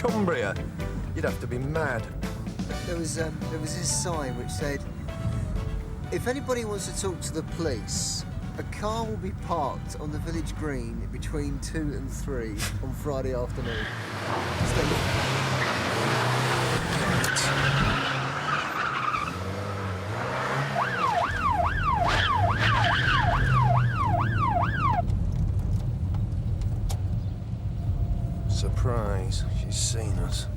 Cumbria. You'd have to be mad. There was this sign which said, if anybody wants to talk to the police, a car will be parked on the village green between 2 and 3 on Friday afternoon. Surprise, she's seen us.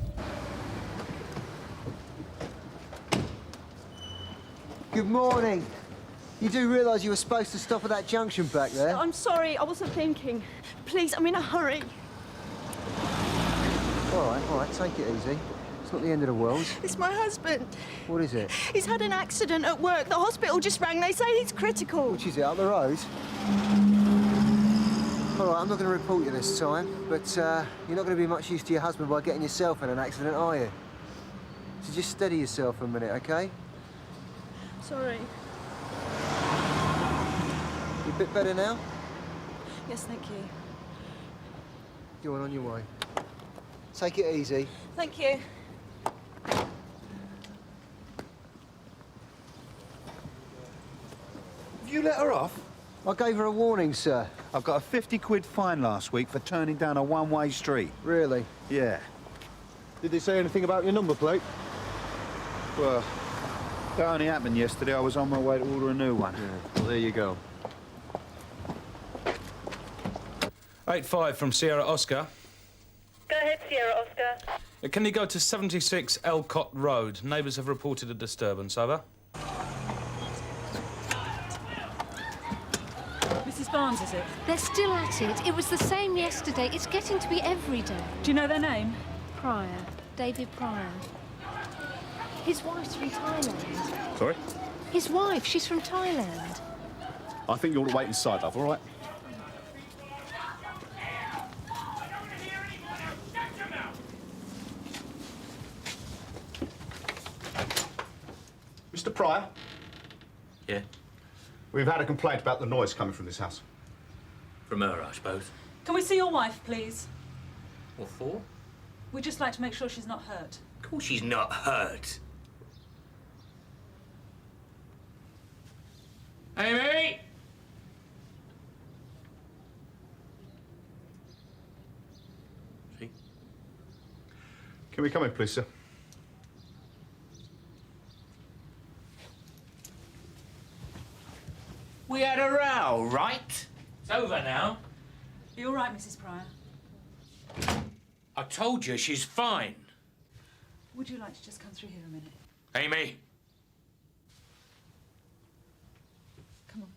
Good morning. You do realise you were supposed to stop at that junction back there? I'm sorry, I wasn't thinking. Please, I'm in a hurry. All right, take it easy. It's not the end of the world. It's my husband. What is it? He's had an accident at work. The hospital just rang. They say he's critical. Which is it, up the road? All right, I'm not going to report you this time, but you're not going to be much use to your husband by getting yourself in an accident, are you? So just steady yourself for a minute, OK? Sorry. You a bit better now? Yes, thank you. Go on your way. Take it easy. Thank you. Have you let her off? I gave her a warning, sir. I've got a 50 quid fine last week for turning down a one-way street. Really? Yeah. Did they say anything about your number plate? Well, that only happened yesterday. I was on my way to order a new one. Yeah, well, there you go. 8-5 from Sierra Oscar. Go ahead, Sierra Oscar. Can you go to 76 Elcott Road? Neighbours have reported a disturbance. Over. Mrs. Barnes, is it? They're still at it. It was the same yesterday. It's getting to be every day. Do you know their name? Pryor. David Pryor. His wife's from Thailand. Sorry? His wife, she's from Thailand. I think you ought to wait inside, love, all right? Mr. Pryor? Yeah? We've had a complaint about the noise coming from this house. From her, I suppose. Can we see your wife, please? What for? We'd just like to make sure she's not hurt. Of course she's not hurt. Amy! See? Can we come in, please, sir? We had a row, right? It's over now. Are you all right, Mrs. Pryor? I told you she's fine. Would you like to just come through here a minute? Amy, Come on.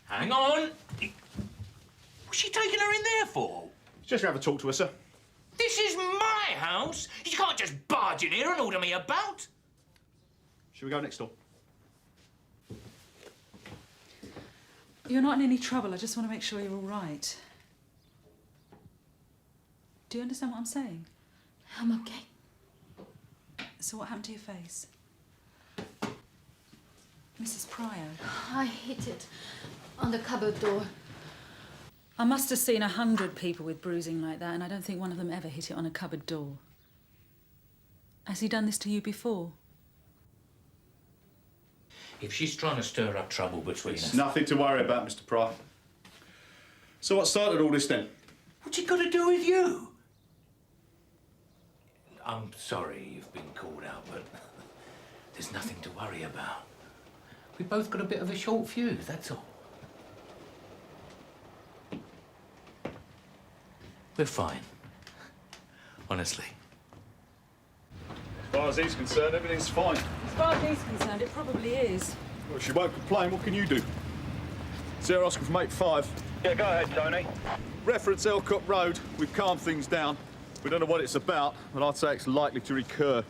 hang on. What's she taking her in there for? Just gonna have a talk to her, sir. This is my house. You can't just barge in here and order me about. Shall we go next door? You're not in any trouble. I just want to make sure you're all right. Do you understand what I'm saying? I'm okay. So what happened to your face? Mrs. Pryor. I hit it on the cupboard door. I must have seen 100 people with bruising like that, and I don't think one of them ever hit it on a cupboard door. Has he done this to you before? If she's trying to stir up trouble between It's us... nothing to worry about, Mr. Pryor. So what started all this then? What's it got to do with you? I'm sorry you've been called out, but there's nothing to worry about. We both got a bit of a short fuse, that's all. We're fine. Honestly. As far as he's concerned, everything's fine. As far as he's concerned, it probably is. Well, if she won't complain, what can you do? Sierra Oscar from 8-5. Yeah, go ahead, Tony. Reference Elcott Road. We've calmed things down. We don't know what it's about, but I'd say it's likely to recur.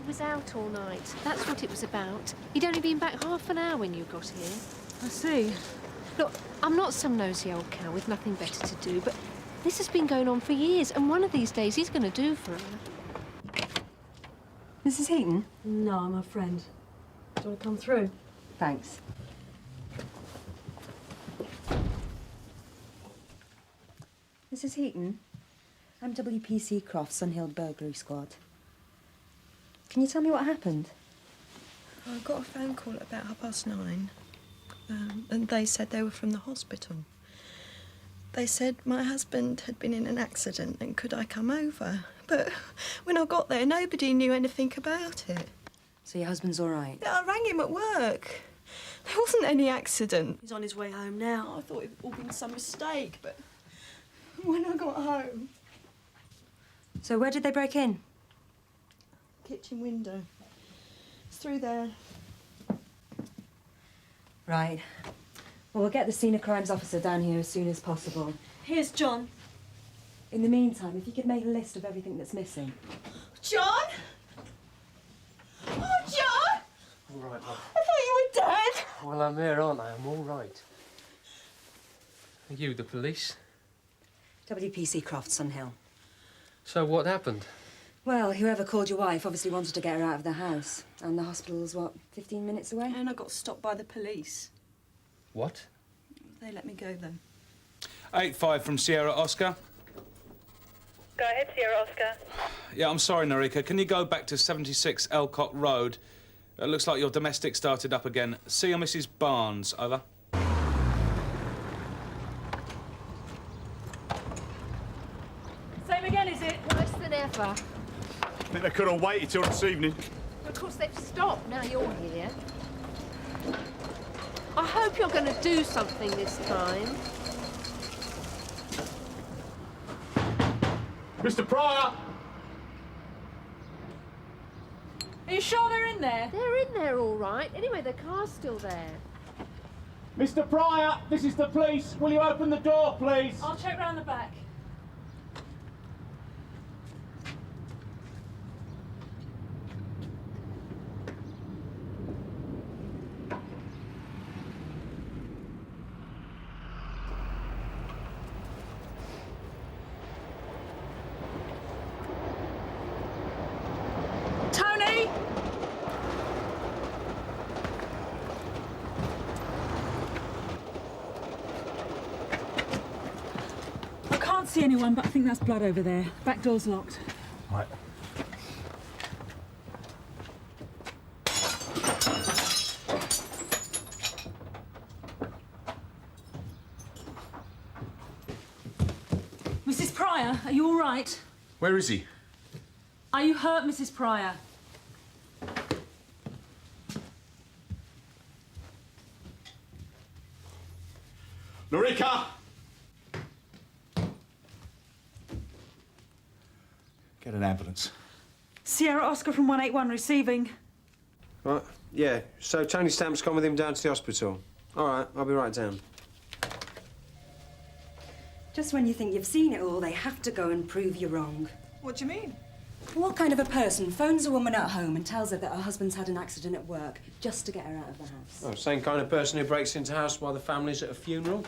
He was out all night. That's what it was about. He'd only been back half an hour when you got here. I see. Look, I'm not some nosy old cow with nothing better to do, but this has been going on for years, and one of these days he's going to do for her. Mrs. Heaton? No, I'm a friend. Do you want to come through? Thanks. Mrs. Heaton? I'm WPC Croft, Sunhill Burglary Squad. Can you tell me what happened? I got a phone call at about 9:30, and they said they were from the hospital. They said my husband had been in an accident and could I come over. But when I got there, nobody knew anything about it. So your husband's all right? Yeah, I rang him at work. There wasn't any accident. He's on his way home now. I thought it had all been some mistake, but when I got home... So where did they break in? Kitchen window. It's through there. Right. Well, we'll get the scene of crimes officer down here as soon as possible. Here's John. In the meantime, if you could make a list of everything that's missing. John? Oh, John! All right, love. I thought you were dead. Well, I'm here, aren't I? I'm all right. Are you the police? WPC Croft, Sunhill. So what happened? Well, whoever called your wife obviously wanted to get her out of the house. And the hospital's, what, 15 minutes away? And I got stopped by the police. What? They let me go, though. 8-5 from Sierra Oscar. Go ahead, Sierra Oscar. Yeah, I'm sorry, Norika. Can you go back to 76 Elcott Road? It looks like your domestic started up again. See you, Mrs. Barnes. Over. Same again, is it? Worse than ever. I think they could have waited till this evening. Of course, they've stopped now you're here. I hope you're going to do something this time. Mr. Pryor! Are you sure they're in there? They're in there all right. Anyway, the car's still there. Mr. Pryor, this is the police. Will you open the door, please? I'll check round the back. Tony! I can't see anyone, but I think that's blood over there. Back door's locked. Right. Mrs. Pryor, are you all right? Where is he? Are you hurt, Mrs. Pryor? Norika! Get an ambulance. Sierra Oscar from 181 receiving. Right, yeah. So Tony Stamp's gone with him down to the hospital. All right, I'll be right down. Just when you think you've seen it all, they have to go and prove you wrong. What do you mean? What kind of a person phones a woman at home and tells her that her husband's had an accident at work just to get her out of the house? Oh, same kind of person who breaks into a house while the family's at a funeral.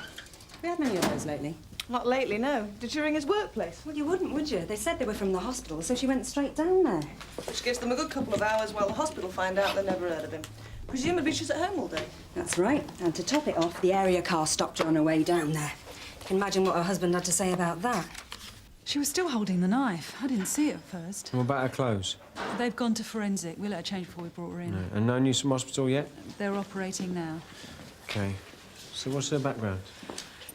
We had many of those lately. Not lately, no. Did she ring his workplace? Well, you wouldn't, would you? They said they were from the hospital, so she went straight down there. Which gives them a good couple of hours while the hospital find out they never heard of him. Presumably she's at home all day. That's right. And to top it off, the area car stopped her on her way down there. You can imagine what her husband had to say about that. She was still holding the knife. I didn't see it at first. And what about her clothes? They've gone to forensic. We let her change before we brought her in. No. And no news from hospital yet? They're operating now. OK. So what's her background?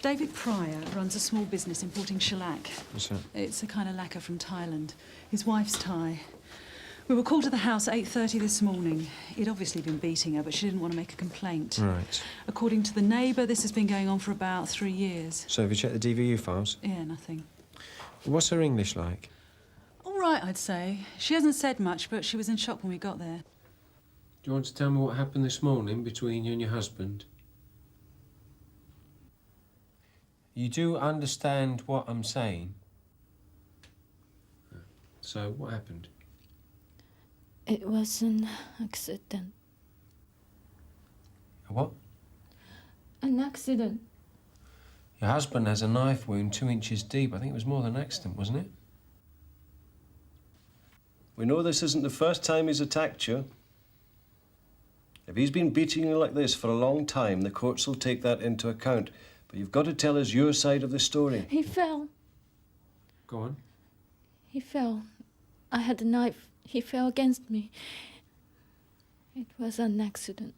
David Pryor runs a small business importing shellac. What's that? It's a kind of lacquer from Thailand. His wife's Thai. We were called to the house at 8:30 this morning. He'd obviously been beating her, but she didn't want to make a complaint. Right. According to the neighbour, this has been going on for about 3 years. So have you checked the DVU files? Yeah, nothing. What's her English like? All right, I'd say. She hasn't said much, but she was in shock when we got there. Do you want to tell me what happened this morning between you and your husband? You do understand what I'm saying? So, what happened? It was an accident. A what? An accident. Your husband has a knife wound 2 inches deep. I think it was more than an accident, wasn't it? We know this isn't the first time he's attacked you. If he's been beating you like this for a long time, the courts will take that into account. But you've got to tell us your side of the story. He fell. Go on. He fell. I had a knife. He fell against me. It was an accident.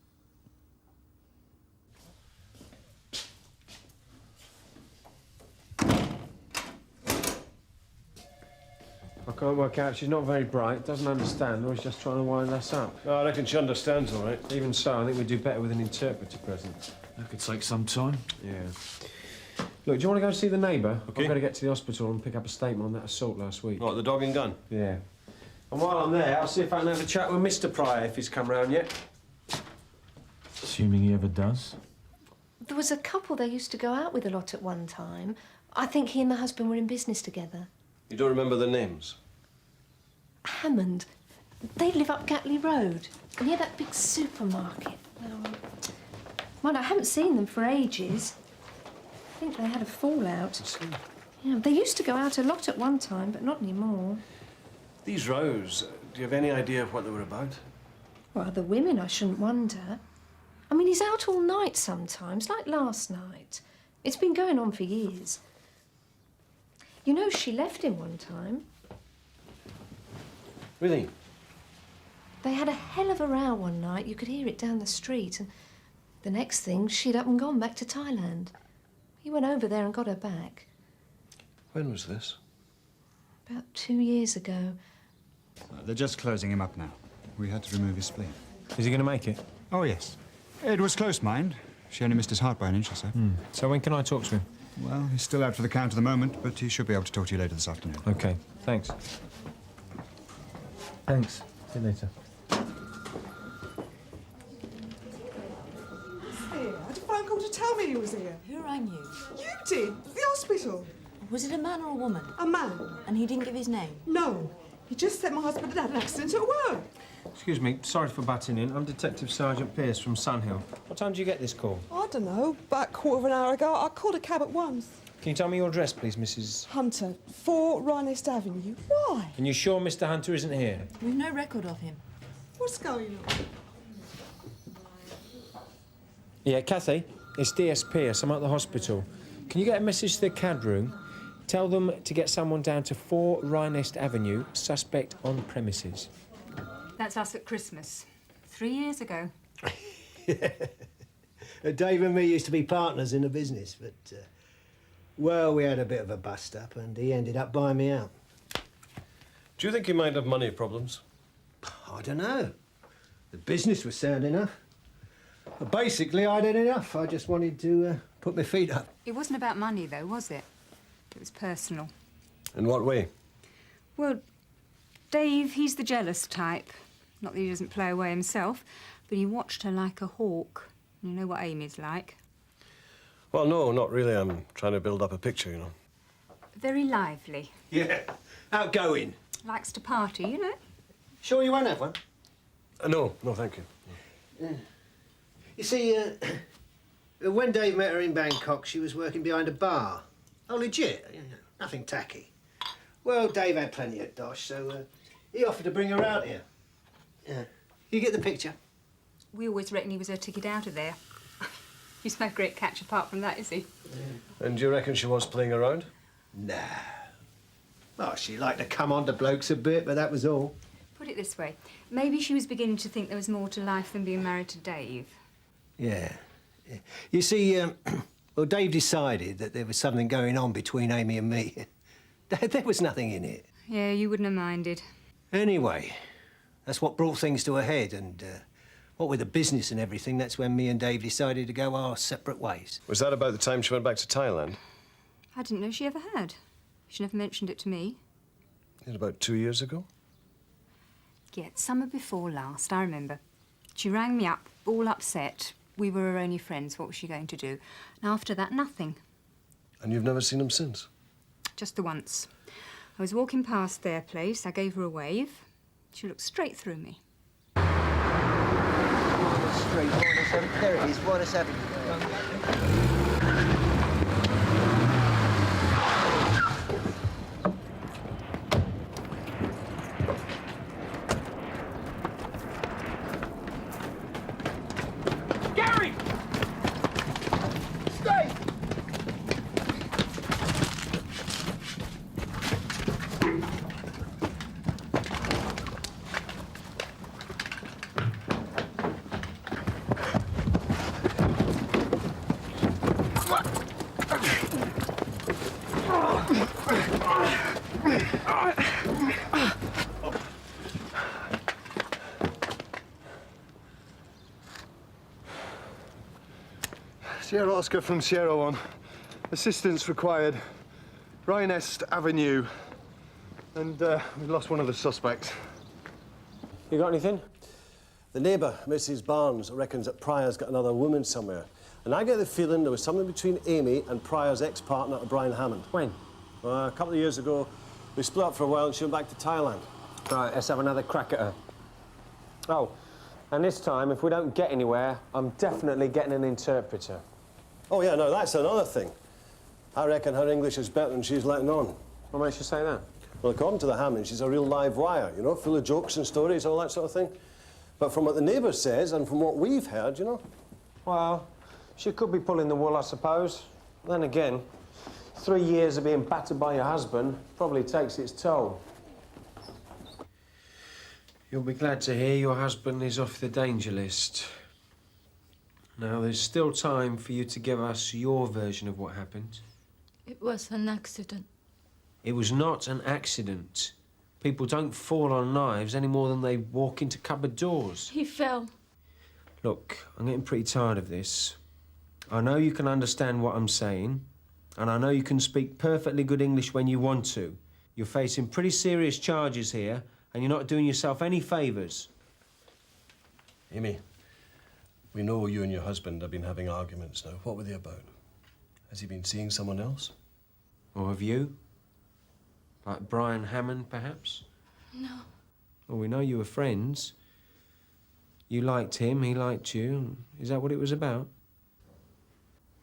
I can't work out. She's not very bright, doesn't understand, or is just trying to wind us up. Oh, I reckon she understands all right. Even so, I think we'd do better with an interpreter present. That could take some time. Yeah. Look, do you want to go and see the neighbour? Okay. I've got to get to the hospital and pick up a statement on that assault last week. What, the dog and gun? Yeah. And while I'm there, I'll see if I can have a chat with Mr. Pryor if he's come round yet. Assuming he ever does. There was a couple they used to go out with a lot at one time. I think he and the husband were in business together. You don't remember the names? Hammond. They live up Gatley Road, near that big supermarket. Well, I haven't seen them for ages. I think they had a fallout. Yeah, they used to go out a lot at one time, but not anymore. These rows, do you have any idea of what they were about? Well, the women, I shouldn't wonder. I mean, he's out all night sometimes, like last night. It's been going on for years. You know, she left him one time. Really? They had a hell of a row one night. You could hear it down the street. And the next thing, she'd up and gone back to Thailand. He went over there and got her back. When was this? About 2 years ago. They're just closing him up now. We had to remove his spleen. Is he going to make it? Oh, yes. It was close, mind. She only missed his heart by an inch or so. So when can I talk to him? Well, he's still out for the count at the moment, but he should be able to talk to you later this afternoon. OK, thanks. Thanks. See you later. Here, I had a phone call to tell me he was here. Who rang you? You did. The hospital. Was it a man or a woman? A man. And he didn't give his name? No. He just said my husband had had an accident at work. Excuse me, sorry for butting in. I'm Detective Sergeant Pierce from Sunhill. What time did you get this call? I don't know. About a quarter of an hour ago, I called a cab at once. Can you tell me your address, please, Mrs. Hunter, 4 Rhinest Avenue. Why? And you sure Mr. Hunter isn't here? We've no record of him. What's going on? Yeah, Kathy, it's DS Pierce. I'm at the hospital. Can you get a message to the CAD room? Tell them to get someone down to 4 Rhinest Avenue, suspect on premises. That's us at Christmas. 3 years ago. Dave and me used to be partners in the business, but, well, we had a bit of a bust-up and he ended up buying me out. Do you think he might have money problems? I don't know. The business was sound enough. But basically, I'd had enough. I just wanted to put my feet up. It wasn't about money, though, was it? It was personal. In what way? Well, Dave, he's the jealous type. Not that he doesn't play away himself, but he watched her like a hawk. You know what Amy's like. Well, no, not really. I'm trying to build up a picture, you know. Very lively. Yeah, outgoing. Likes to party, you know. Sure you won't have one? No, thank you. Yeah. You see, when Dave met her in Bangkok, she was working behind a bar. Oh, legit, you know, nothing tacky. Well, Dave had plenty of dosh, so he offered to bring her out here. Yeah. You get the picture? We always reckoned he was her ticket out of there. He's no great catch apart from that, is he? Yeah. And do you reckon she was playing around? Nah. Well, she liked to come on to blokes a bit, but that was all. Put it this way. Maybe she was beginning to think there was more to life than being married to Dave. Yeah. You see, well, Dave decided that there was something going on between Amy and me. There was nothing in it. Yeah, you wouldn't have minded. Anyway, that's what brought things to a head, and what with the business and everything, that's when me and Dave decided to go our separate ways. Was that about the time she went back to Thailand? I didn't know she ever had. She never mentioned it to me. It about 2 years ago? Yeah, summer before last, I remember. She rang me up, all upset. We were her only friends. What was she going to do? And after that, nothing. And you've never seen him since? Just the once. I was walking past their place. I gave her a wave. She looked straight through me. Street, there it is, Rhinest Avenue. Gary! Stay! Sierra Oscar from Sierra 1. Assistance required. Rhinest Avenue. And we've lost one of the suspects. You got anything? The neighbour, Mrs. Barnes, reckons that Pryor's got another woman somewhere. And I get the feeling there was something between Amy and Pryor's ex-partner, Brian Hammond. When? A couple of years ago. We split up for a while and she went back to Thailand. Right, let's have another crack at her. Oh, and this time, if we don't get anywhere, I'm definitely getting an interpreter. Oh, yeah, no, that's another thing. I reckon her English is better than she's letting on. What makes you say that? Well, according to the Hammond, she's a real live wire, you know, full of jokes and stories, all that sort of thing. But from what the neighbour says and from what we've heard, you know... Well, she could be pulling the wool, I suppose. Then again, 3 years of being battered by your husband probably takes its toll. You'll be glad to hear your husband is off the danger list. Now, there's still time for you to give us your version of what happened. It was an accident. It was not an accident. People don't fall on knives any more than they walk into cupboard doors. He fell. Look, I'm getting pretty tired of this. I know you can understand what I'm saying, and I know you can speak perfectly good English when you want to. You're facing pretty serious charges here, and you're not doing yourself any favours. Amy, we know you and your husband have been having arguments now. What were they about? Has he been seeing someone else? Or have you? Like Brian Hammond, perhaps? No. Well, we know you were friends. You liked him, he liked you. Is that what it was about?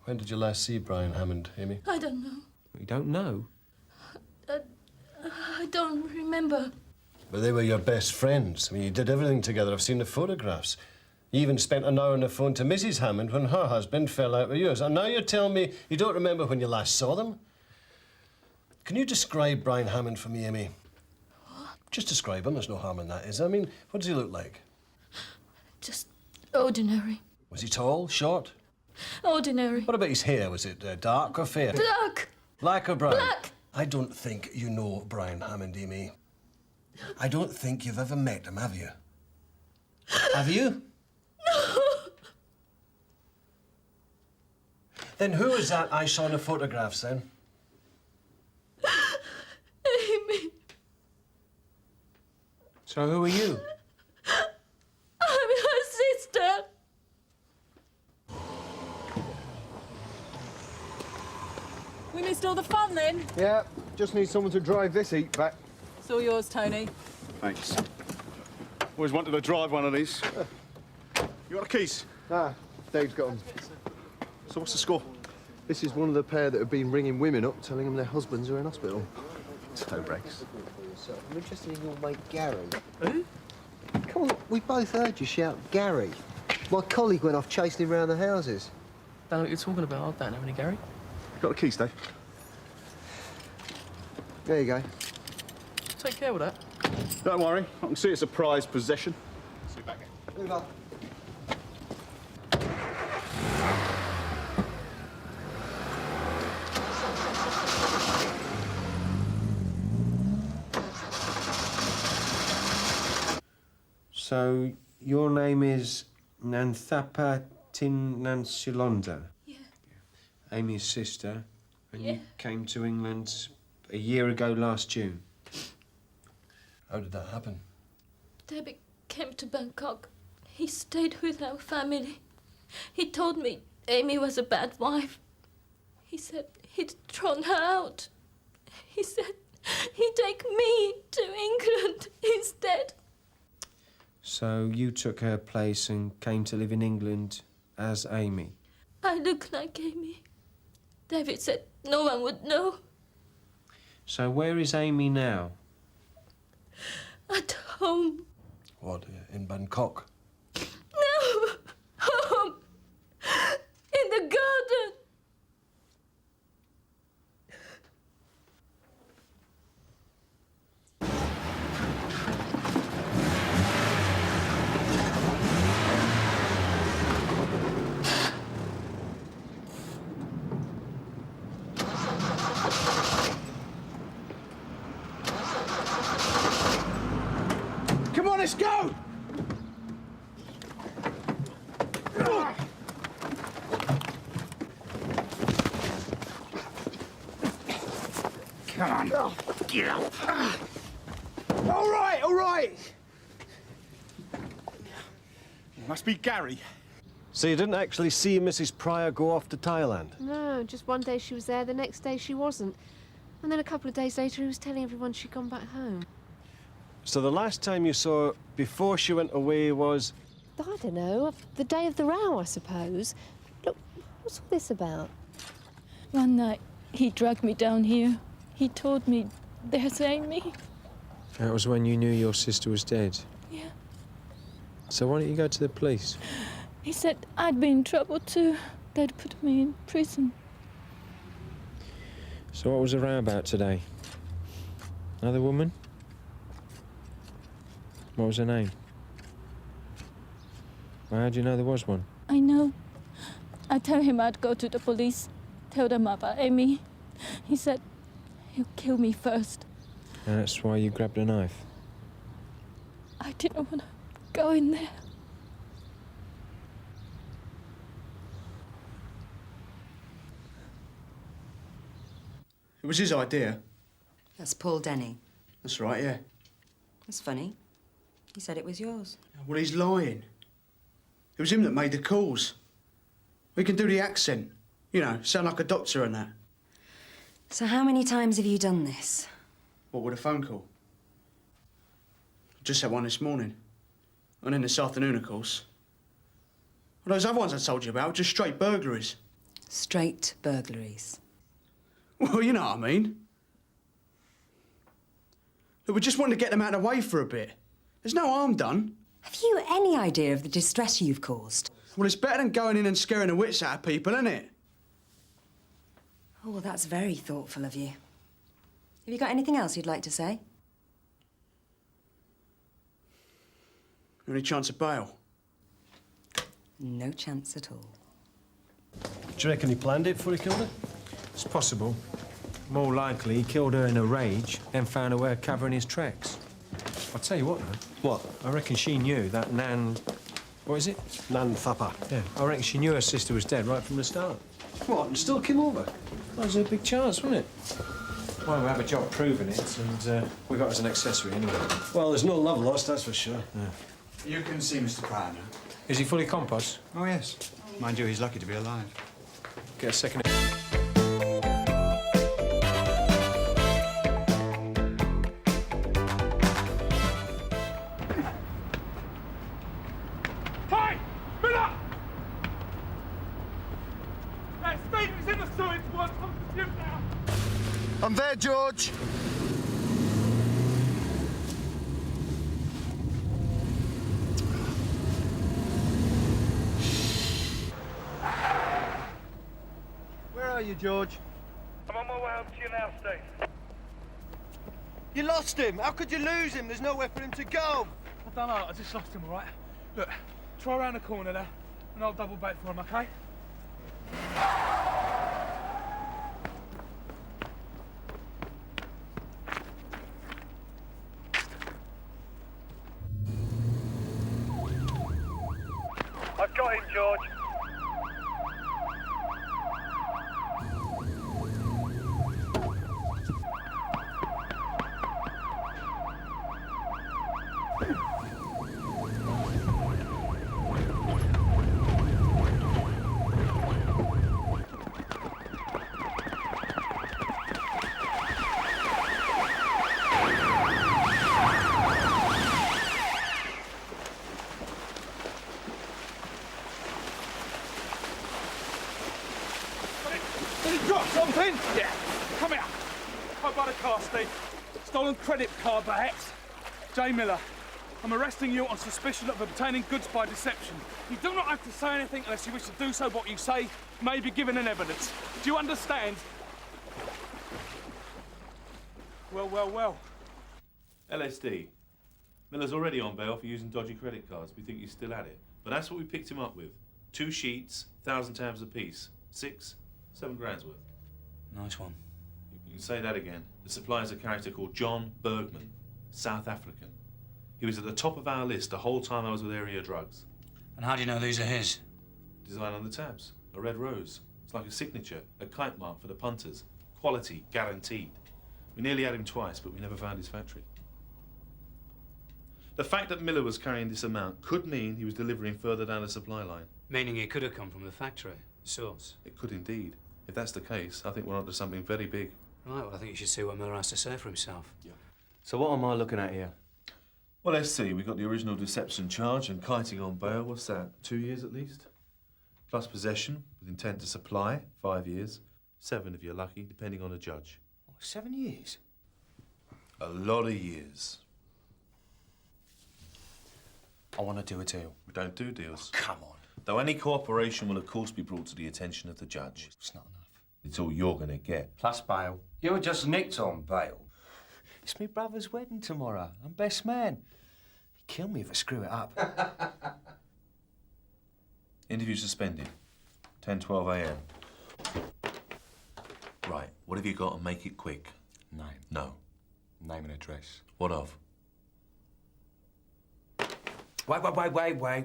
When did you last see Brian Hammond, Amy? I don't know. You don't know? I don't remember. But they were your best friends. I mean, you did everything together. I've seen the photographs. You even spent an hour on the phone to Mrs. Hammond when her husband fell out with yours. And now you're telling me you don't remember when you last saw them? Can you describe Brian Hammond for me, Amy? What? Just describe him. There's no harm in that, is there? I mean, what does he look like? Just ordinary. Was he tall, short? Ordinary. What about his hair? Was it dark or fair? Black. Black or brown? Black. I don't think you know Brian Hammond, Amy. I don't think you've ever met him, have you? Have you? No. Then who is that I saw in the photographs, then? Amy. So who are you? I'm her sister. We missed all the fun then. Yeah, just need someone to drive this heat back. It's all yours, Tony. Thanks. Always wanted to drive one of these. You got the keys? Ah, Dave's got them. So what's the score? This is one of the pair that have been ringing women up, telling them their husbands are in hospital. Toe breaks. I'm interested in your mate Gary. Who? Come on, we both heard you shout Gary. My colleague went off chasing him around the houses. Don't know what you're talking about. I don't know any Gary. Got the keys, Dave? There you go. Take care with that. Don't worry, I can see it's a prized possession. Sit back. Move up. So, your name is Nanthapa Tinansilonda? Yeah. Amy's sister, and Yeah. you came to England a year ago last June. How did that happen? David came to Bangkok. He stayed with our family. He told me Amy was a bad wife. He said he'd thrown her out. He said he'd take me to England instead. So you took her place and came to live in England as Amy? I look like Amy. David said no one would know. So where is Amy now? At home. What, in Bangkok? No! Home! In the garden! Come on, let's go! Come on. Get up. All right. It must be Gary. So you didn't actually see Mrs. Pryor go off to Thailand? No, just one day she was there, the next day she wasn't. And then a couple of days later he was telling everyone she'd gone back home. So the last time you saw her before she went away was... I don't know, the day of the row, I suppose. Look, what's all this about? One night, he dragged me down here. He told me, there's Amy. That was when you knew your sister was dead? Yeah. So why don't you go to the police? He said I'd be in trouble too. They'd put me in prison. So what was the row about today? Another woman? What was her name? Well, how do you know there was one? I know. I told him I'd go to the police, tell them about Amy. He said he'll kill me first. And that's why you grabbed a knife? I didn't want to go in there. It was his idea. That's Paul Denny. That's right, yeah. That's funny. He said it was yours. Well, he's lying. It was him that made the calls. We can do the accent. You know, sound like a doctor and that. So how many times have you done this? What, with a phone call? Just had one this morning. And then this afternoon, of course. Well, those other ones I told you about were just straight burglaries. Straight burglaries. Well, you know what I mean. Look, we just wanted to get them out of the way for a bit. There's no harm done. Have you any idea of the distress you've caused? Well, it's better than going in and scaring the wits out of people, isn't it? Oh, well, that's very thoughtful of you. Have you got anything else you'd like to say? Any chance of bail? No chance at all. Do you reckon he planned it before he killed her? It's possible. More likely, he killed her in a rage, then found a way of covering his tracks. I'll tell you what, though. What? I reckon she knew that Nan... What is it? Nan Thapper. Yeah. I reckon she knew her sister was dead right from the start. What, and still came over? Well, there's a big chance, wasn't it? Well, we have a job proving it, and we got it as an accessory anyway. Well, there's no love lost, that's for sure. Yeah. You can see Mr. Pryor now. Is he fully compost? Oh, yes. Mind you, he's lucky to be alive. Get a second... Hey! Miller! Stevens in the sewage works on the ship now. I'm there, George. Where are you, George? I'm on my way up to you now, Steve. You lost him. How could you lose him? There's nowhere for him to go. I don't know, I just lost him, all right? Look, try around the corner there, and I'll double back for him, OK? I've got him, George. Did he drop something? Yeah. Come here. Up by the car, Steve. Stolen credit card, perhaps. J. Miller. I'm arresting you on suspicion of obtaining goods by deception. You do not have to say anything unless you wish to do so. What you say may be given in evidence. Do you understand? Well, well, well. LSD. Miller's already on bail for using dodgy credit cards. We think he's still at it. But that's what we picked him up with. 2 sheets, 1,000 tabs apiece. 6, 7 grand's worth. Nice one. You can say that again. The supplier's a character called John Bergman, South African. He was at the top of our list the whole time I was with Area Drugs. And how do you know these are his? Design on the tabs. A red rose. It's like a signature, a kite mark for the punters. Quality guaranteed. We nearly had him twice, but we never found his factory. The fact that Miller was carrying this amount could mean he was delivering further down the supply line. Meaning it could have come from the factory, the source. It could indeed. If that's the case, I think we're onto something very big. Right, well, I think you should see what Miller has to say for himself. Yeah. So what am I looking at here? Well, let's see. We've got the original deception charge and kiting on bail. What's that? 2 years at least? Plus possession with intent to supply, 5 years. 7 if you're lucky, depending on the judge. What, 7 years? A lot of years. I want to do a deal. We don't do deals. Oh, come on. Though any cooperation will, of course, be brought to the attention of the judge. It's not enough. It's all you're going to get. Plus bail. You were just nicked on bail. It's my brother's wedding tomorrow. I'm best man. He'd kill me if I screw it up. Interview suspended. 10:12 a.m. Right, what have you got and make it quick? Name. No. Name and address. What of?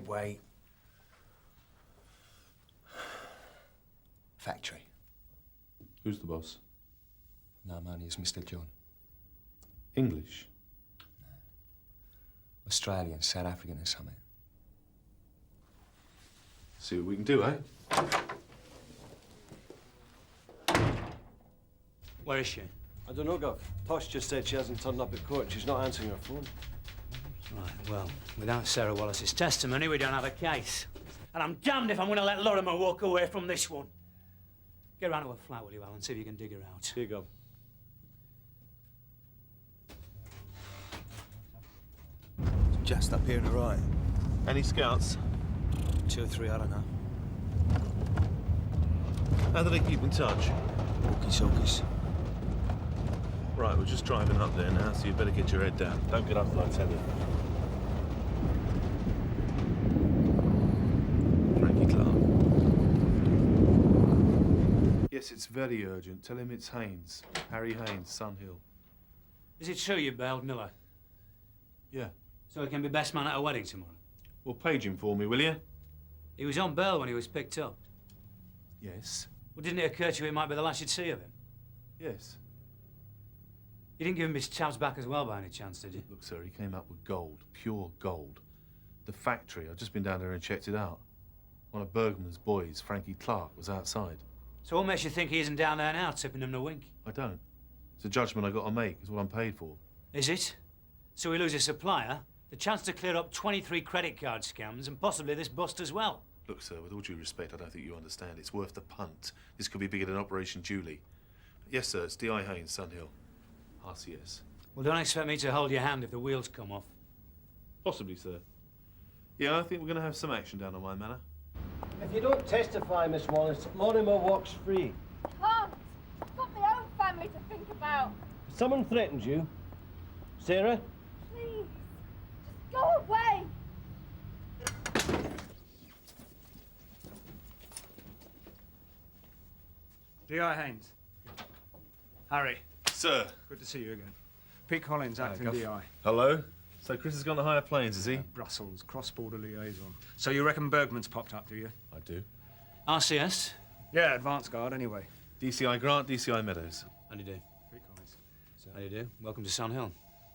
Wait. Factory. Who's the boss? No money is Mr. John. English? Australian, South African or something. See what we can do, eh? Where is she? I don't know, Gov. Tosh just said she hasn't turned up at court and she's not answering her phone. Right, well, without Sarah Wallace's testimony, we don't have a case. And I'm damned if I'm going to let Lorimer walk away from this one. Get round to her flat, will you, Alan? See if you can dig her out. Here you go. Just up here on the right. Any scouts? 2 or 3, I don't know. How do they keep in touch? Walkie-talkies. Right, we're just driving up there now, so you better get your head down. Don't get up till I tell you. Frankie Clark. Yes, it's very urgent. Tell him it's Haynes. Harry Haynes, Sun Hill. Is it true you bailed Miller? Yeah. So he can be best man at a wedding tomorrow? Well, page him for me, will you? He was on bail when he was picked up. Yes. Well, didn't it occur to you it might be the last you'd see of him? Yes. You didn't give him his tabs back as well by any chance, did you? Look, sir, he came up with gold. Pure gold. The factory, I've just been down there and checked it out. One of Bergman's boys, Frankie Clark, was outside. So what makes you think he isn't down there now, tipping him the wink? I don't. It's a judgment I got to make. It's what I'm paid for. Is it? So we lose a supplier, the chance to clear up 23 credit card scams, and possibly this bust as well. Look, sir, with all due respect, I don't think you understand. It's worth the punt. This could be bigger than Operation Julie. Yes, sir, it's D.I. Haynes, Sun Hill. RCS. Well, don't expect me to hold your hand if the wheels come off. Possibly, sir. Yeah, I think we're going to have some action down on my manor. If you don't testify, Miss Wallace, Mortimer walks free. Can't. I've got my own family to think about. Someone threatened you? Sarah? Please, just go away. D.I. Haynes. Harry. Sir. Good to see you again. Pete Collins, acting D.I. Hello? So Chris has gone to higher planes, is he? Brussels, cross-border liaison. So you reckon Bergman's popped up, do you? I do. RCS? Yeah, advance guard, anyway. DCI Grant, DCI Meadows. How do you do? Pete Collins. How do you do? Welcome to Sun Hill.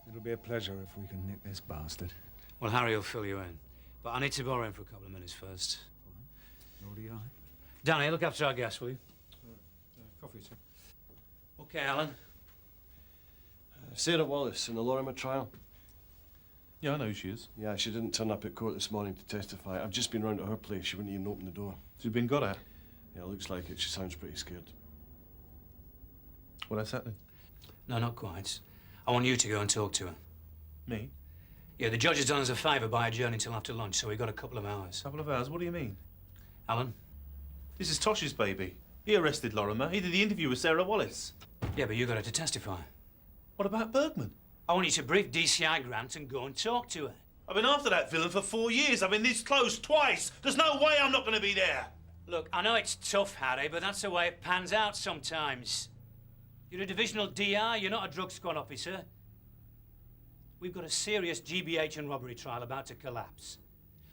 It'll be a pleasure if we can nick this bastard. Well, Harry will fill you in. But I need to borrow him for a couple of minutes first. No D.I. Danny, look after our guest, will you? Coffee, sir. OK, Alan. Sarah Wallace in the Lorimer trial. Yeah, I know who she is. Yeah, she didn't turn up at court this morning to testify. I've just been round to her place. She wouldn't even open the door. She's been got at? Yeah, looks like it. She sounds pretty scared. Well, that's happening. No, not quite. I want you to go and talk to her. Me? Yeah, the judge has done us a favour by adjourning until after lunch, so we've got a couple of hours. Couple of hours? What do you mean? Alan? This is Tosh's baby. He arrested Lorimer. He did the interview with Sarah Wallace. Yeah, but you got her to testify. What about Bergman? I want you to brief DCI Grant and go and talk to her. I've been after that villain for 4 years. I've been this close twice. There's no way I'm not going to be there. Look, I know it's tough, Harry, but that's the way it pans out sometimes. You're a divisional DI, you're not a drug squad officer. We've got a serious GBH and robbery trial about to collapse.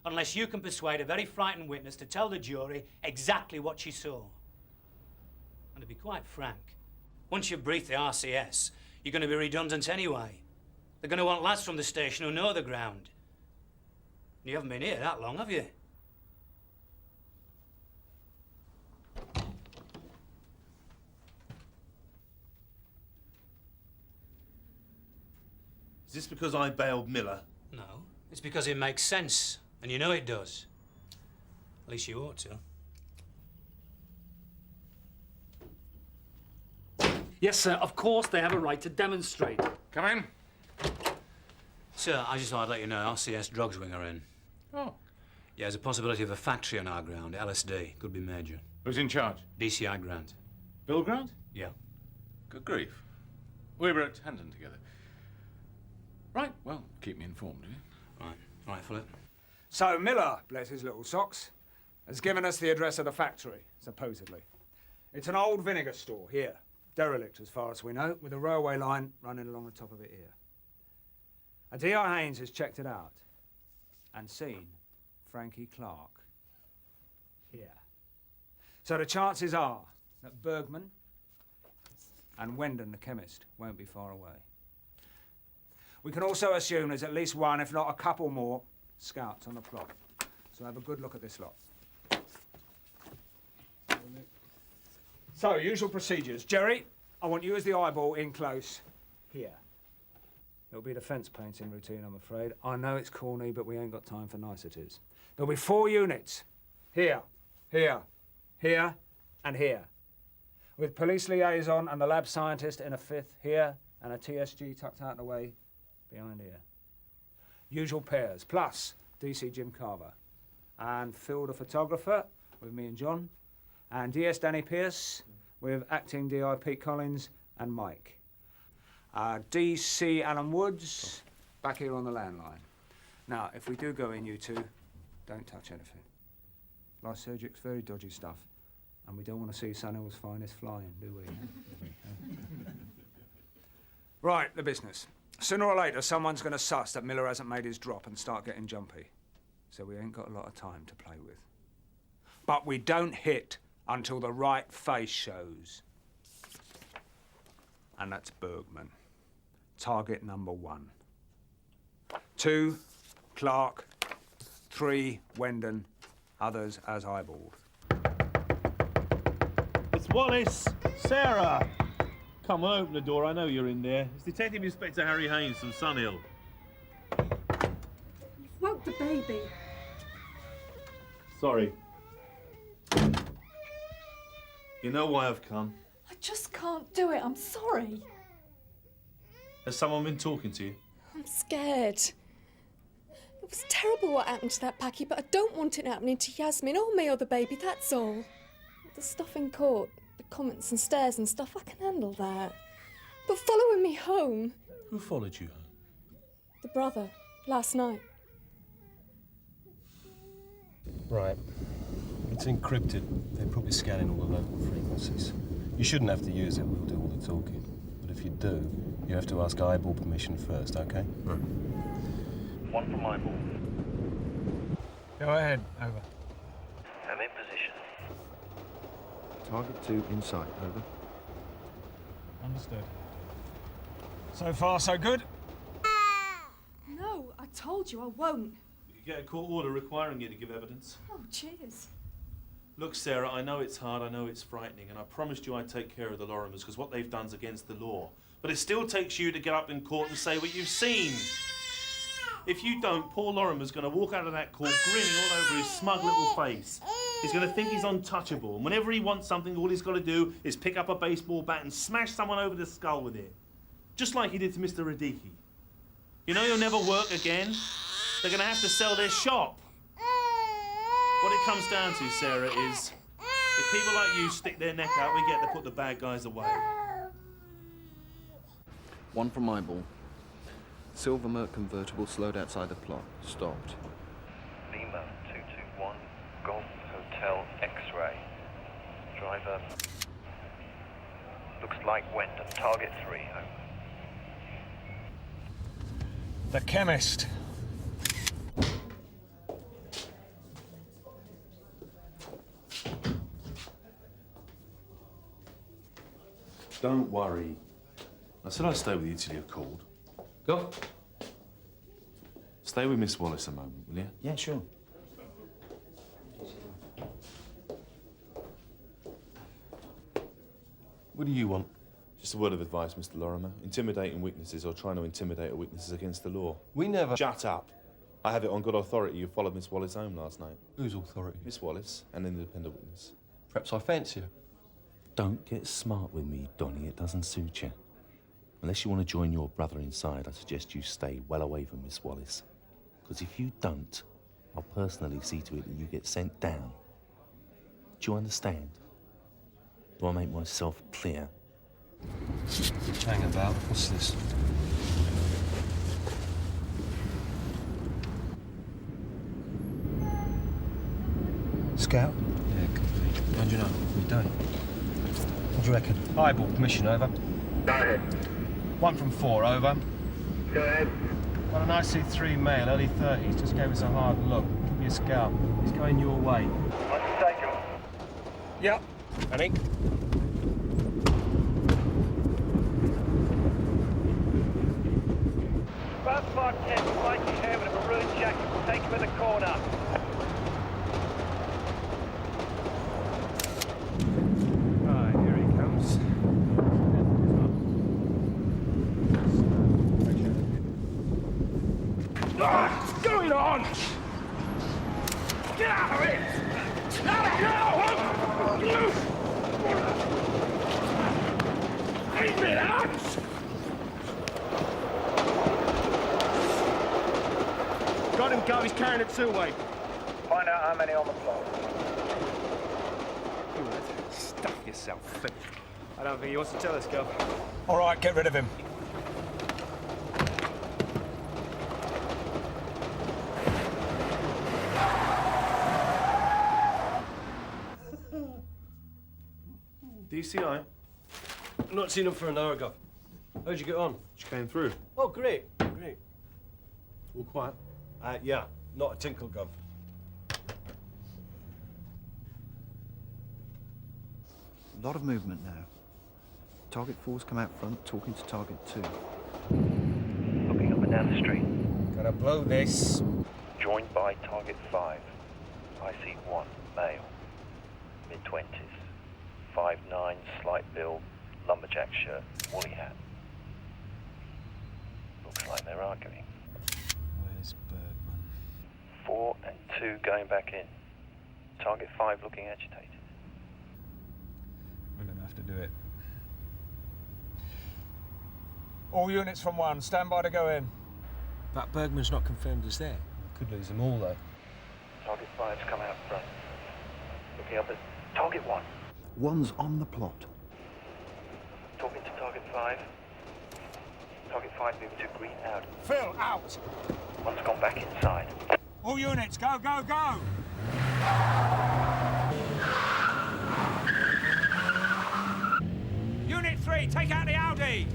Unless you can persuade a very frightened witness to tell the jury exactly what she saw. And to be quite frank, once you've briefed the RCS, You're going to be redundant anyway. They're going to want lads from the station who know the ground. You haven't been here that long, have you? Is this because I bailed Miller? No, it's because it makes sense, and you know it does. At least you ought to. Yes, sir, of course they have a right to demonstrate. Come in. Sir, I just thought I'd let you know RCS drugs wing are in. Oh. Yeah, there's a possibility of a factory on our ground, LSD. Could be major. Who's in charge? DCI Grant. Bill Grant? Yeah. Good grief. We were at Hendon together. Right, well, keep me informed, will you? Right, Philip. So Miller, bless his little socks, has given us the address of the factory, supposedly. It's an old vinegar store here, derelict as far as we know, with a railway line running along the top of it here. A D.I. Haynes has checked it out and seen Frankie Clark here. So the chances are that Bergman and Wendon, the chemist, won't be far away. We can also assume there's at least one, if not a couple more, scouts on the plot. So have a good look at this lot. So, usual procedures. Jerry, I want you as the eyeball in close here. It'll be the fence painting routine, I'm afraid. I know it's corny, but we ain't got time for niceties. There'll be 4 units. Here, here, here, and here. With police liaison and the lab scientist in a 5th here, and a TSG tucked out of the way behind here. Usual pairs, plus DC Jim Carver. And Phil the photographer with me and John. And DS Danny Pierce with acting DI Pete Collins and Mike. DC Alan Woods back here on the landline. Now, if we do go in, you two, don't touch anything. Lysergic's very dodgy stuff. And we don't want to see Sunhill's finest flying, do we? Right, the business. Sooner or later, someone's going to suss that Miller hasn't made his drop and start getting jumpy. So we ain't got a lot of time to play with. But we don't hit until the right face shows. And that's Bergman. Target number 1. 2, Clark. 3, Wendon. Others as eyeballed. It's Wallace! Sarah! Come on, open the door. I know you're in there. It's Detective Inspector Harry Haynes from Sunhill. You've woke the baby. Sorry. You know why I've come? I just can't do it. I'm sorry. Has someone been talking to you? I'm scared. It was terrible what happened to that Packy, but I don't want it happening to Yasmin or me or the baby, that's all. The stuff in court, the comments and stares and stuff, I can handle that. But following me home... Who followed you home? The brother, last night. Right. It's encrypted. They're probably scanning all the local frequencies. You shouldn't have to use it. We'll do all the talking. But if you do, you have to ask eyeball permission first, okay? Right. 1 from eyeball. Go ahead. Over. I'm in position. Target 2 in sight. Over. Understood. So far, so good? No, I told you I won't. You get a court order requiring you to give evidence. Oh, cheers. Look, Sarah, I know it's hard, I know it's frightening, and I promised you I'd take care of the Lorimers because what they've done's against the law. But it still takes you to get up in court and say what you've seen. If you don't, poor Lorimer's going to walk out of that court grinning all over his smug little face. He's going to think he's untouchable, and whenever he wants something, all he's got to do is pick up a baseball bat and smash someone over the skull with it. Just like he did to Mr. Radicki. You know he'll never work again? They're going to have to sell their shop. What it comes down to, Sarah, is if people like you stick their neck out, we get to put the bad guys away. 1 from eyeball. Silver Merc convertible slowed outside the plot. Stopped. Lima 221, Golf Hotel X-ray. Driver. Looks like Wendon. Target 3, over. The chemist. Don't worry. I said I'd stay with you till you're called. Go. Stay with Miss Wallace a moment, will you? Yeah, sure. What do you want? Just a word of advice, Mr. Lorimer. Intimidating witnesses or trying to intimidate a witness is against the law. We never... Shut up. I have it on good authority you followed Miss Wallace home last night. Whose authority? Miss Wallace, an independent witness. Perhaps I fancy her. Don't get smart with me, Donny. It doesn't suit you. Unless you want to join your brother inside, I suggest you stay well away from Miss Wallace. Because if you don't, I'll personally see to it that you get sent down. Do you understand? Do I make myself clear? Hang about. What's this? Scout? Yeah, could be. How do you know? We don't. What do you reckon? Eyeball, permission, over. Go ahead. 1 from 4, over. Go ahead. Got an IC3 male, early 30s, just gave us a hard look. Could be a scout. He's going your way. Undertaken. Yep. Annie? About 5'10", spiky hair with a maroon jacket. Take him in the corner. Right, here he comes. What's going on? Get out of it! Leave me out! Got him, Gov. He's carrying it two-way. Find out how many on the plot. Stuff yourself, Phil. I don't think he wants to tell us, Gov. All right, get rid of him. DCI? Not seen him for an hour, Gov. How'd you get on? She came through. Oh, great, great. All quiet. Yeah, not a tinkle, Gov. A lot of movement now. Target 4's come out front, talking to Target 2. Looking up and down the street. Gotta blow this. Joined by Target 5. I see 1, male. Mid-20s. 5'9", slight build, lumberjack shirt, woolly hat. Looks like they're arguing. Where's Bergman? 4 and 2 going back in. Target 5 looking agitated. We're going to have to do it. All units from 1, stand by to go in. But Bergman's not confirmed as there. Could lose them all, though. Target 5's come out front. Looking up at Target 1. 1's on the plot. Talking to Target 5. Target 5 moving to green out. Phil, out! One's gone back inside. All units, go, go, go! Unit 3, take out the Audi!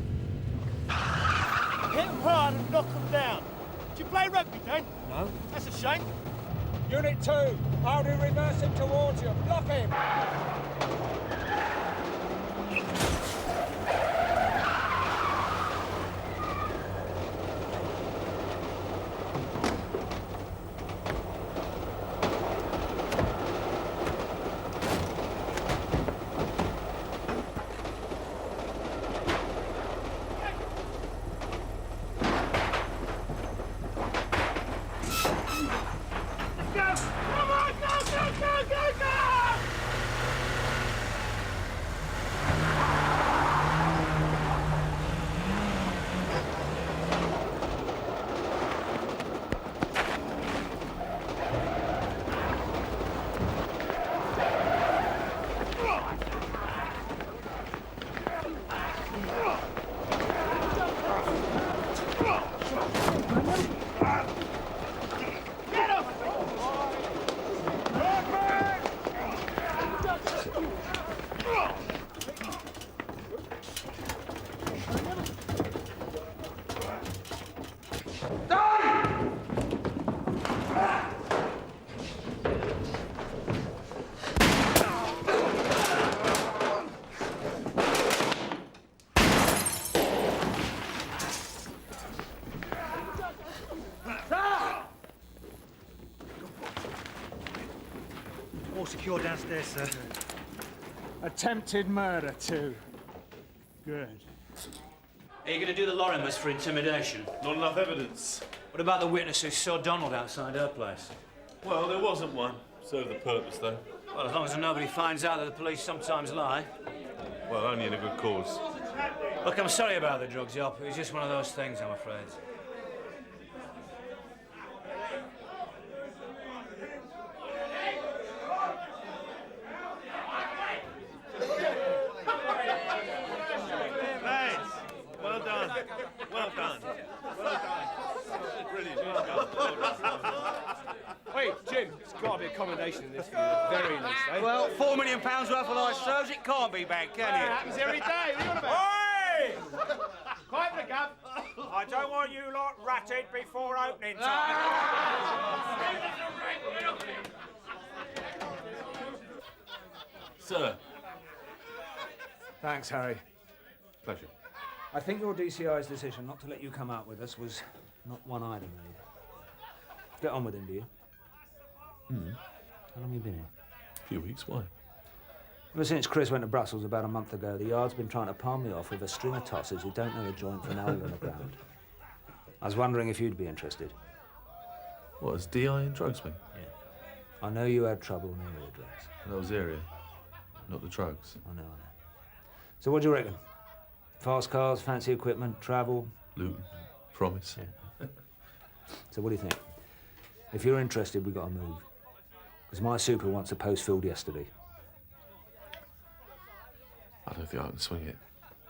Hit him hard and knock him down. Did you play rugby, Dan? No. That's a shame. Unit 2, Audi reversing towards you. Block him! secure downstairs, sir. Attempted murder, too. Good. Are you going to do the Lorimers for intimidation? Not enough evidence. What about the witness who saw Donald outside her place? Well, there wasn't one. Served the purpose, though. Well, as long as nobody finds out that the police sometimes lie. Well, only in a good cause. Look, I'm sorry about the drugs, Yop. It was just one of those things, I'm afraid. Lads, well done. Well done. Well done. Brilliant. Well done. Well done. Wait, Jim, it's got to be a commendation in this for you, at the very least, eh? Well, £4 million worth of life serves, it can't be bad, can it? Happens every day. What are you on about? Oi! Quiet the gov. I don't want you lot ratted before opening time. Sir. Thanks, Harry. Pleasure. I think your DCI's decision not to let you come out with us was not one I'd have made. Get on with him, do you? How long have you been here? A few weeks. Why? Ever since Chris went to Brussels about a month ago, the Yard's been trying to palm me off with a string of tossers who don't know a joint from an hole in the ground. I was wondering if you'd be interested. What, as DI and drugsman? Yeah. I know you had trouble in area drugs. That was area, not the drugs. I know. So what do you reckon? Fast cars, fancy equipment, travel? Luton. Promise. Yeah. So what do you think? If you're interested, we've got to move. Because my super wants a post filled yesterday. I don't think I can swing it.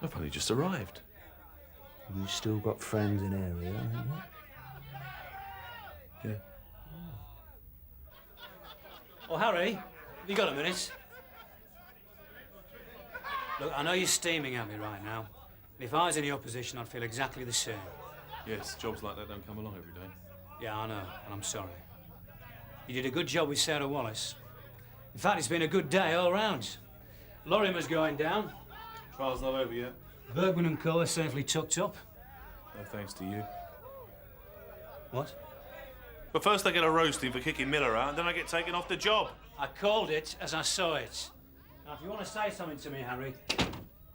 I've only just arrived. You still got friends in area, haven't you? Yeah. Oh, Harry, have you got a minute? Look, I know you're steaming at me right now. And if I was in your position, I'd feel exactly the same. Yes, jobs like that don't come along every day. Yeah, I know, and I'm sorry. You did a good job with Sarah Wallace. In fact, it's been a good day all round. Lorimer's going down. Trial's not over yet. Bergman and Co. are safely tucked up. No thanks to you. What? But first I get a roasting for kicking Miller out, and then I get taken off the job. I called it as I saw it. Now, if you want to say something to me, Harry,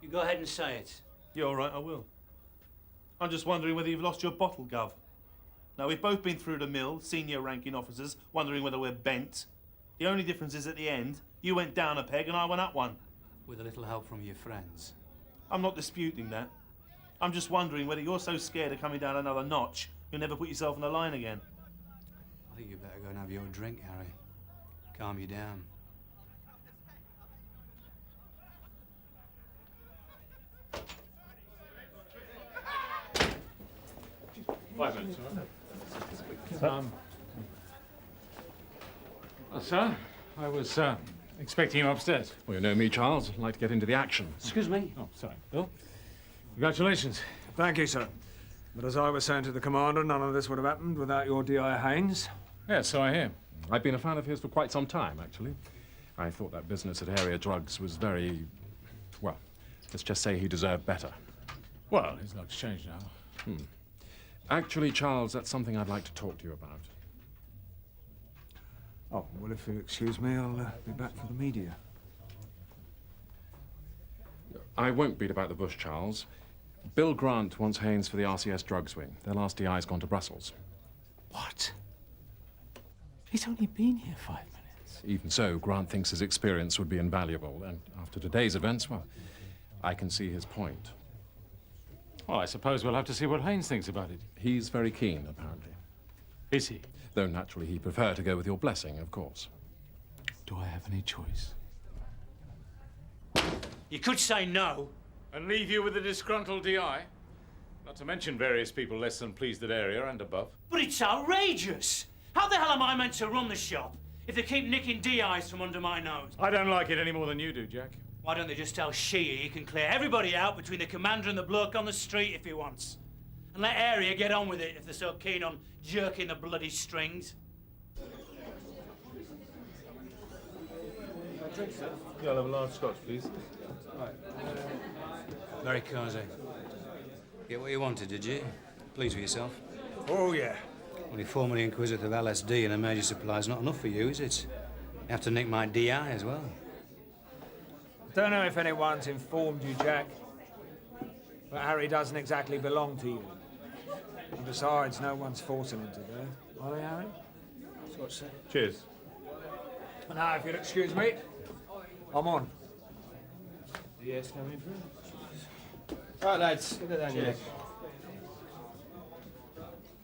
you go ahead and say it. Yeah, all right, I will. I'm just wondering whether you've lost your bottle, Gov. Now, we've both been through the mill, senior ranking officers, wondering whether we're bent. The only difference is at the end, you went down a peg and I went up one. With a little help from your friends. I'm not disputing that. I'm just wondering whether you're so scared of coming down another notch, you'll never put yourself on the line again. I think you better go and have your drink, Harry. Calm you down. Well, sir, I was expecting you upstairs. Well, you know me, Charles. I'd like to get into the action. Excuse me? Oh, sorry. Bill? Congratulations. Thank you, sir. But as I was saying to the commander, none of this would have happened without your D.I. Haynes. Yes, so I hear. I've been a fan of his for quite some time, actually. I thought that business at Area Drugs was very... well, let's just say he deserved better. Well, his luck's changed now. Actually, Charles, that's something I'd like to talk to you about. Oh, well, if you'll excuse me, I'll be back for the media. I won't beat about the bush, Charles. Bill Grant wants Haynes for the RCS drugs wing. Their last DI's gone to Brussels. What? He's only been here 5 minutes. Even so, Grant thinks his experience would be invaluable, and after today's events, well, I can see his point. Well, I suppose we'll have to see what Haynes thinks about it. He's very keen, apparently. Is he? Though naturally he'd prefer to go with your blessing, of course. Do I have any choice? You could say no. And leave you with a disgruntled DI? Not to mention various people less than pleased at Area and above. But it's outrageous! How the hell am I meant to run the shop if they keep nicking DIs from under my nose? I don't like it any more than you do, Jack. Why don't they just tell Sheehy he can clear everybody out between the commander and the bloke on the street if he wants? And let Area get on with it if they're so keen on jerking the bloody strings. Yeah, I'll have a large scotch, please. Right. Very cosy. Get what you wanted, did you? Pleased with yourself? Oh, yeah. Only 4 million quid worth of LSD and a major supply's not enough for you, is it? You have to nick my DI as well. Don't know if anyone's informed you, Jack, but Harry doesn't exactly belong to you. And besides, no one's forcing him to go. Are they, Harry? That's what's said. Cheers. Now, if you'll excuse me, I'm on. Yes, coming through. Right, lads, get it down here.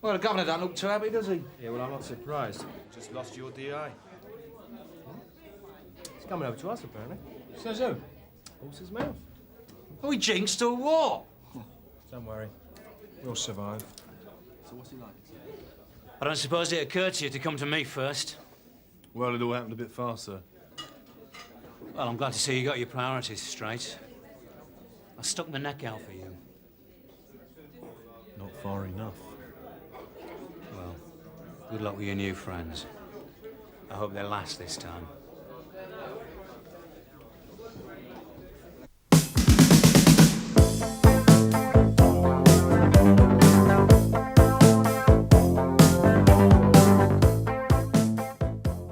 Well, the governor don't look too happy, does he? Yeah, well, I'm not surprised. Just lost your DI. It's coming over to us, apparently. Says who? Horse's mouth. Are we jinxed or what? Don't worry. We'll survive. So what's he like? I don't suppose it occurred to you to come to me first. Well, it all happened a bit faster. Well, I'm glad to see you got your priorities straight. I stuck my neck out for you. Not far enough. Well, good luck with your new friends. I hope they last this time.